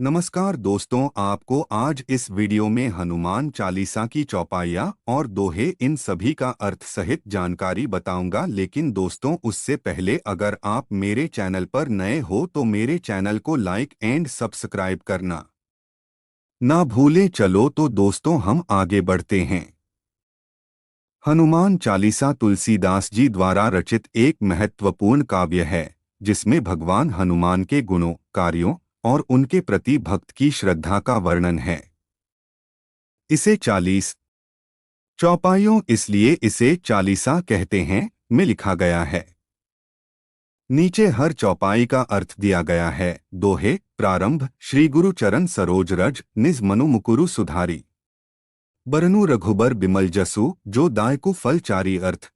नमस्कार दोस्तों, आपको आज इस वीडियो में हनुमान चालीसा की चौपाइयाँ और दोहे इन सभी का अर्थ सहित जानकारी बताऊंगा। लेकिन दोस्तों, उससे पहले अगर आप मेरे चैनल पर नए हो तो मेरे चैनल को लाइक एंड सब्सक्राइब करना ना भूलें। चलो तो दोस्तों, हम आगे बढ़ते हैं। हनुमान चालीसा तुलसीदास जी द्वारा रचित एक महत्वपूर्ण काव्य है, जिसमें भगवान हनुमान के गुणों, कार्यों और उनके प्रति भक्त की श्रद्धा का वर्णन है। इसे 40 चौपाइयों इसलिए इसे चालीसा कहते हैं में लिखा गया है। नीचे हर चौपाई का अर्थ दिया गया है। दोहे प्रारंभ। श्री गुरु चरण सरोज रज निज मनु मुकुरु सुधारी, बरनु रघुबर बिमल जसु जो दायकु फल चारी। अर्थ।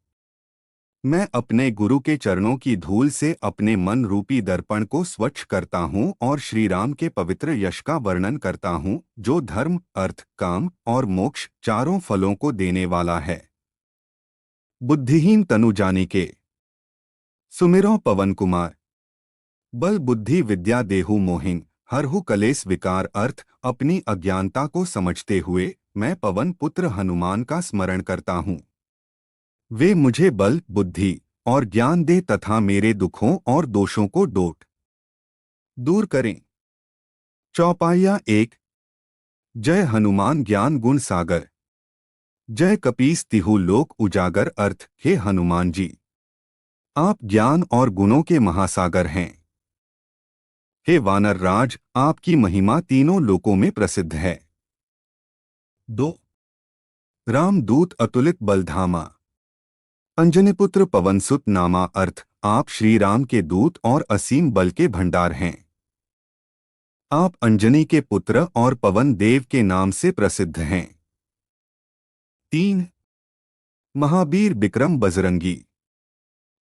मैं अपने गुरु के चरणों की धूल से अपने मन रूपी दर्पण को स्वच्छ करता हूँ और श्री राम के पवित्र यश का वर्णन करता हूँ, जो धर्म, अर्थ, काम और मोक्ष चारों फलों को देने वाला है। बुद्धिहीन तनु जानिके सुमिरो पवन कुमार, बल बुद्धि विद्या देहु मोहिन, हरहु कलेस विकार। अर्थ। अपनी अज्ञानता को समझते हुए मैं पवन पुत्र हनुमान का स्मरण करता हूँ। वे मुझे बल, बुद्धि और ज्ञान दे तथा मेरे दुखों और दोषों को दूर करें। चौपाइया 1। जय हनुमान ज्ञान गुण सागर, जय कपीस तिहु लोक उजागर। अर्थ। हे हनुमान जी, आप ज्ञान और गुणों के महासागर हैं। हे वानर राज, आपकी महिमा तीनों लोकों में प्रसिद्ध है। 2। रामदूत अतुलित बलधामा, अंजनीपुत्र पवनसुत नामा। अर्थ। आप श्री राम के दूत और असीम बल के भंडार हैं। आप अंजनी के पुत्र और पवन देव के नाम से प्रसिद्ध हैं। 3। महावीर विक्रम बजरंगी,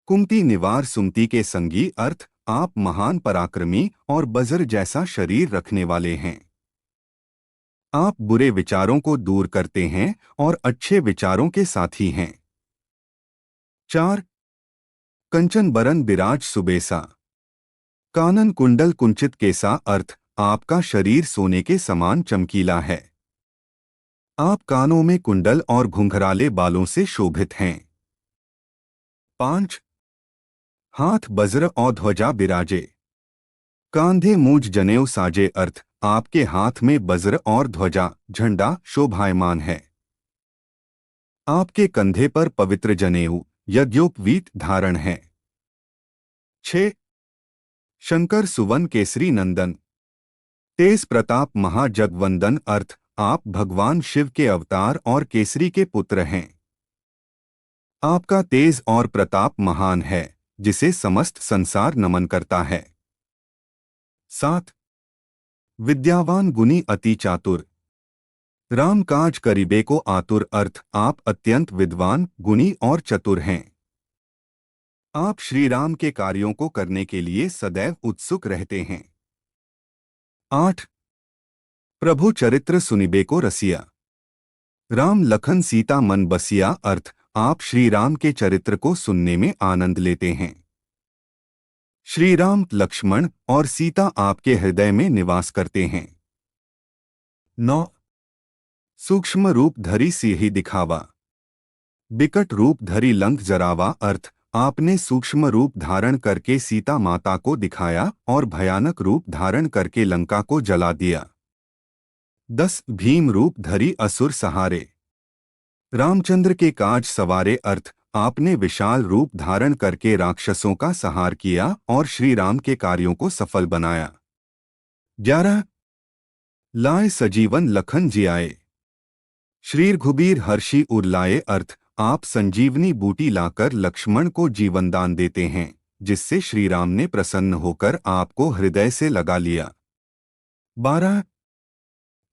कुमति निवार सुमति के संगी। अर्थ। आप महान पराक्रमी और बज्र जैसा शरीर रखने वाले हैं। आप बुरे विचारों को दूर करते हैं और अच्छे विचारों के साथी हैं। 4। कंचन बरन बिराज सुबेसा, कानन कुंडल कुंचित केसा। अर्थ। आपका शरीर सोने के समान चमकीला है। आप कानों में कुंडल और घुंघराले बालों से शोभित हैं। 5। हाथ वज्र और ध्वजा बिराजे, कांधे मूज जनेऊ साजे। अर्थ। आपके हाथ में वज्र और ध्वजा, झंडा शोभायमान है। आपके कंधे पर पवित्र जनेऊ, यज्ञोपवीत धारण है। 6। शंकर सुवन केसरी नंदन, तेज प्रताप महाजगवंदन। अर्थ। आप भगवान शिव के अवतार और केसरी के पुत्र हैं। आपका तेज और प्रताप महान है, जिसे समस्त संसार नमन करता है। 7। विद्यावान गुणी अति चातुर, राम काज करिबे को आतुर। अर्थ। आप अत्यंत विद्वान, गुणी और चतुर हैं। आप श्री राम के कार्यों को करने के लिए सदैव उत्सुक रहते हैं। 8। प्रभु चरित्र सुनिबे को रसिया, राम लखन सीता मन बसिया। अर्थ। आप श्री राम के चरित्र को सुनने में आनंद लेते हैं। श्री राम, लक्ष्मण और सीता आपके हृदय में निवास करते हैं। 9। सूक्ष्म रूप धरी सियहि दिखावा, बिकट रूप धरी लंक जरावा। अर्थ। आपने सूक्ष्म रूप धारण करके सीता माता को दिखाया और भयानक रूप धारण करके लंका को जला दिया। 10। भीम रूप धरी असुर सहारे, रामचंद्र के काज सवारे। अर्थ। आपने विशाल रूप धारण करके राक्षसों का संहार किया और श्री राम के कार्यों को सफल बनाया। 11। लाए सजीवन लखन जियाए, श्री रघुबीर हर्षि उर लाए। अर्थ। आप संजीवनी बूटी लाकर लक्ष्मण को जीवनदान देते हैं, जिससे श्री राम ने प्रसन्न होकर आपको हृदय से लगा लिया। 12।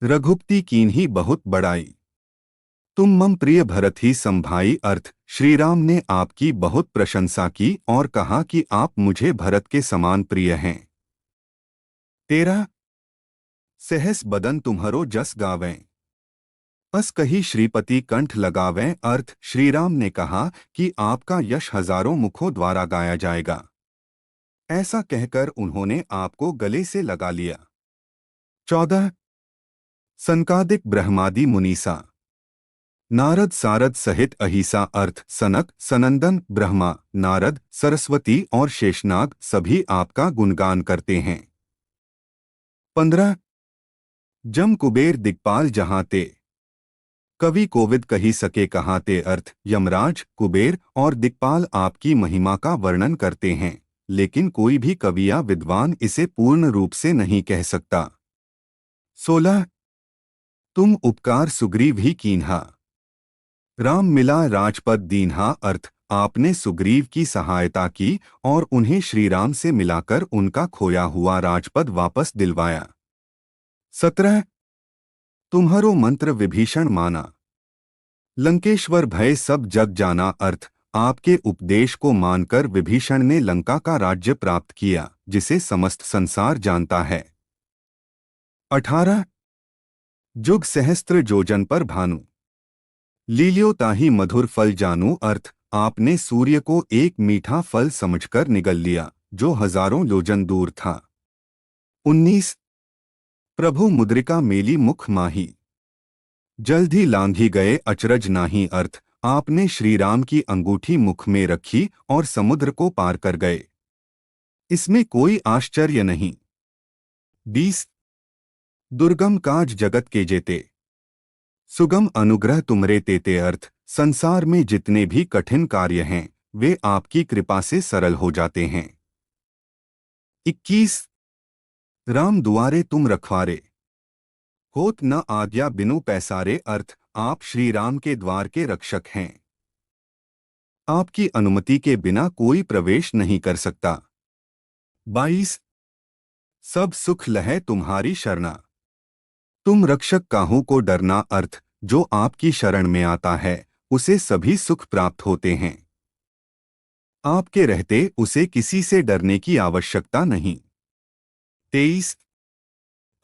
रघुपति कीन्ही बहुत बड़ाई, तुम मम प्रिय भरत ही संभाई। अर्थ। श्री राम ने आपकी बहुत प्रशंसा की और कहा कि आप मुझे भरत के समान प्रिय हैं। 13। सहस बदन तुम्हरो जस गावें, अस कही श्रीपति कंठ लगावें। अर्थ। श्री राम ने कहा कि आपका यश हजारों मुखों द्वारा गाया जाएगा। ऐसा कहकर उन्होंने आपको गले से लगा लिया। 14 सनकादिक ब्रह्मादि मुनीसा नारद सारद सहित अहिसा अर्थ सनक सनंदन ब्रह्मा नारद सरस्वती और शेषनाग सभी आपका गुणगान करते हैं। 15 जम कुबेर दिक्पाल जहां ते कवि कोविद कही सके कहाँ ते अर्थ यमराज कुबेर और दिक्पाल आपकी महिमा का वर्णन करते हैं, लेकिन कोई भी कवि या विद्वान इसे पूर्ण रूप से नहीं कह सकता। 16 तुम उपकार सुग्रीव ही कीन्हा राम मिला राजपद दीन्हा अर्थ आपने सुग्रीव की सहायता की और उन्हें श्रीराम से मिलाकर उनका खोया हुआ राजपद वापस दिलवाया। 17 तुम्हारो मंत्र विभीषण माना लंकेश्वर भय सब जग जाना अर्थ आपके उपदेश को मानकर विभीषण ने लंका का राज्य प्राप्त किया, जिसे समस्त संसार जानता है। 18 जुग सहस्त्र जोजन पर भानु लील्यो ताहि मधुर फल जानू अर्थ आपने सूर्य को एक मीठा फल समझकर निगल लिया, जो हजारों योजन दूर था। 19 प्रभु मुद्रिका मेली मुख माही जल्दी लांघी गए अचरज नाही अर्थ आपने श्रीराम की अंगूठी मुख में रखी और समुद्र को पार कर गए, इसमें कोई आश्चर्य नहीं। 20 दुर्गम काज जगत के जेते सुगम अनुग्रह तुमरे तेते अर्थ संसार में जितने भी कठिन कार्य हैं वे आपकी कृपा से सरल हो जाते हैं। 21 राम दुआरे तुम रखवारे होत न आज्ञा बिनु पैसारे अर्थ आप श्री राम के द्वार के रक्षक हैं, आपकी अनुमति के बिना कोई प्रवेश नहीं कर सकता। 22 सब सुख लहै तुम्हारी शरणा तुम रक्षक काहू को डरना अर्थ जो आपकी शरण में आता है उसे सभी सुख प्राप्त होते हैं, आपके रहते उसे किसी से डरने की आवश्यकता नहीं। 23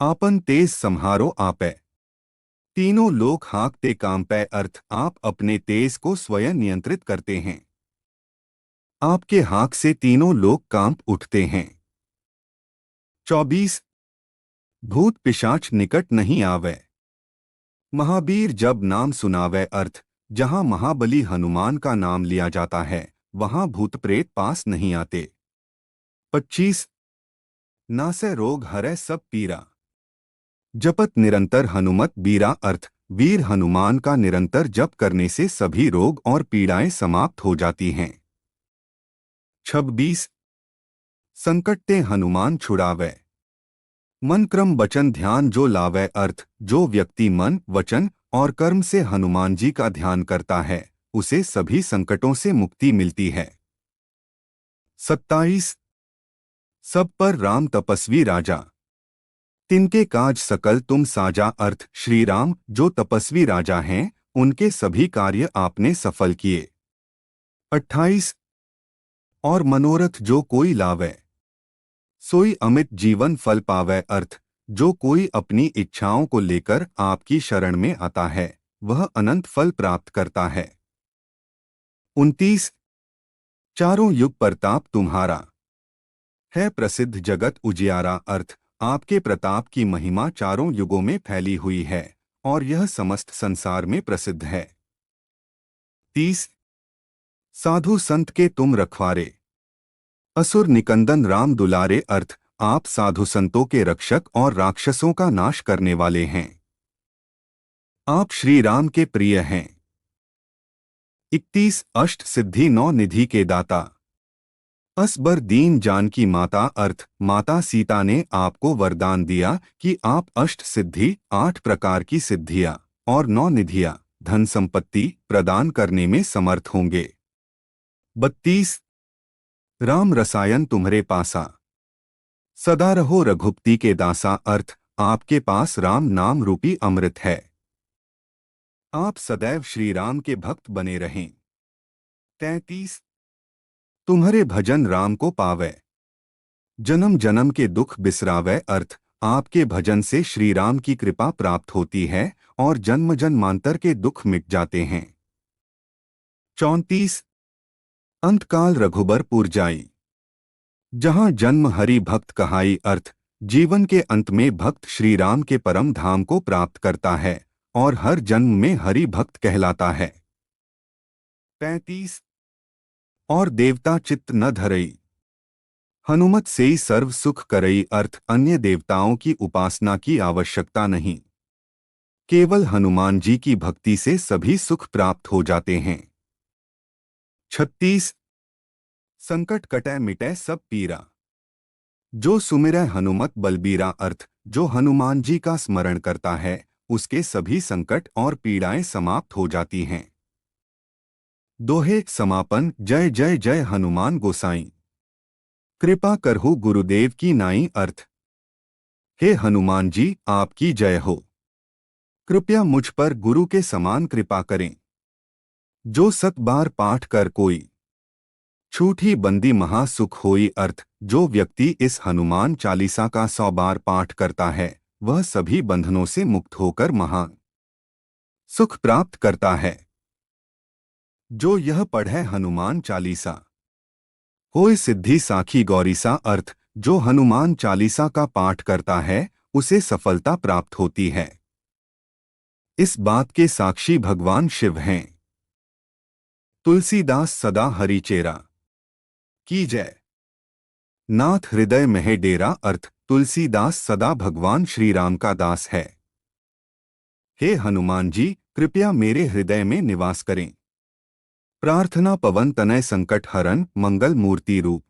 आपन तेज सम्हारो आपै तीनों लोग हाँकते कांपै अर्थ आप अपने तेज को स्वयं नियंत्रित करते हैं, आपके हाँक से तीनों लोग कांप उठते हैं। 24 भूत पिशाच निकट नहीं आवे महावीर जब नाम सुनावे अर्थ जहां महाबली हनुमान का नाम लिया जाता है वहां भूत प्रेत पास नहीं आते। 25 नासै रोग हरै सब पीरा जपत निरंतर हनुमत बीरा अर्थ वीर हनुमान का निरंतर जप करने से सभी रोग और पीड़ाएं समाप्त हो जाती हैं। 26 संकट ते हनुमान छुड़ावे मन क्रम वचन ध्यान जो लावे अर्थ जो व्यक्ति मन वचन और कर्म से हनुमान जी का ध्यान करता है उसे सभी संकटों से मुक्ति मिलती है। 27 सब पर राम तपस्वी राजा तिनके काज सकल तुम साजा अर्थ श्री राम जो तपस्वी राजा हैं उनके सभी कार्य आपने सफल किए। 28 और मनोरथ जो कोई लावे सोई अमित जीवन फल पावे अर्थ जो कोई अपनी इच्छाओं को लेकर आपकी शरण में आता है वह अनंत फल प्राप्त करता है। 29 चारों युग प्रताप तुम्हारा है प्रसिद्ध जगत उजियारा अर्थ आपके प्रताप की महिमा चारों युगों में फैली हुई है और यह समस्त संसार में प्रसिद्ध है। 30 साधु संत के तुम रखवारे असुर निकंदन राम दुलारे अर्थ आप साधु संतों के रक्षक और राक्षसों का नाश करने वाले हैं, आप श्री राम के प्रिय हैं। 31 अष्ट सिद्धि 9 निधि के दाता असबर दीन जानकी माता अर्थ माता सीता ने आपको वरदान दिया कि आप अष्ट सिद्धि 8 प्रकार की सिद्धियां और 9 निधियां धन संपत्ति प्रदान करने में समर्थ होंगे। 32 राम रसायन तुम्हारे पासा सदा रहो रघुपति के दासा अर्थ आपके पास राम नाम रूपी अमृत है, आप सदैव श्री राम के भक्त बने रहें। 33 तुम्हारे भजन राम को पावे जन्म जन्म के दुख बिसरावे अर्थ आपके भजन से श्री राम की कृपा प्राप्त होती है और जन्म जन्मांतर के दुख मिट जाते हैं। 34 अंतकाल रघुबर पुर जाई जहां जन्म हरि भक्त कहाई अर्थ जीवन के अंत में भक्त श्री राम के परम धाम को प्राप्त करता है और हर जन्म में हरि भक्त कहलाता है। 35 और देवता चित्त न धरई, हनुमत से ही सर्व सुख करई, अर्थ अन्य देवताओं की उपासना की आवश्यकता नहीं, केवल हनुमान जी की भक्ति से सभी सुख प्राप्त हो जाते हैं। 36 संकट कटै मिटै सब पीरा, जो सुमिरै हनुमत बलबीरा, अर्थ जो हनुमान जी का स्मरण करता है उसके सभी संकट और पीड़ाएं समाप्त हो जाती हैं। दोहे समापन। जय जय जय हनुमान गोसाई, कृपा करहु गुरुदेव की नाई, अर्थ हे हनुमान जी आपकी जय हो, कृपया मुझ पर गुरु के समान कृपा करें। जो 7 बार पाठ कर कोई, छूटी बंदी महासुख होई, अर्थ जो व्यक्ति इस हनुमान चालीसा का 100 बार पाठ करता है वह सभी बंधनों से मुक्त होकर महान सुख प्राप्त करता है। जो यह पढ़े हनुमान चालीसा, होय सिद्धि साखी गौरीसा, अर्थ जो हनुमान चालीसा का पाठ करता है उसे सफलता प्राप्त होती है। इस बात के साक्षी भगवान शिव हैं। तुलसीदास सदा हरिचेरा की जय। नाथ हृदय में डेरा, अर्थ तुलसीदास सदा भगवान श्री राम का दास है। हे हनुमान जी कृपया मेरे हृदय में निवास करें। प्रार्थना पवन तनय संकट हरन मंगल मूर्ति रूप,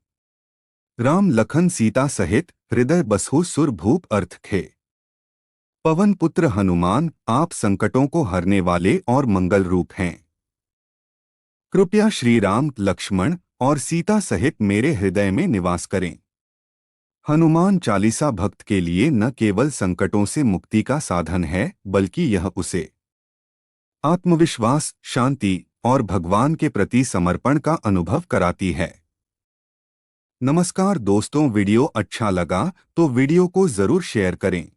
राम लखन सीता सहित हृदय बसहु सुर भूप, अर्थ खे पवन पुत्र हनुमान आप संकटों को हरने वाले और मंगल रूप हैं। कृपया श्री राम लक्ष्मण और सीता सहित मेरे हृदय में निवास करें। हनुमान चालीसा भक्त के लिए न केवल संकटों से मुक्ति का साधन है बल्कि यह उसे आत्मविश्वास, शांति और भगवान के प्रति समर्पण का अनुभव कराती है। नमस्कार दोस्तों, वीडियो अच्छा लगा तो वीडियो को जरूर शेयर करें।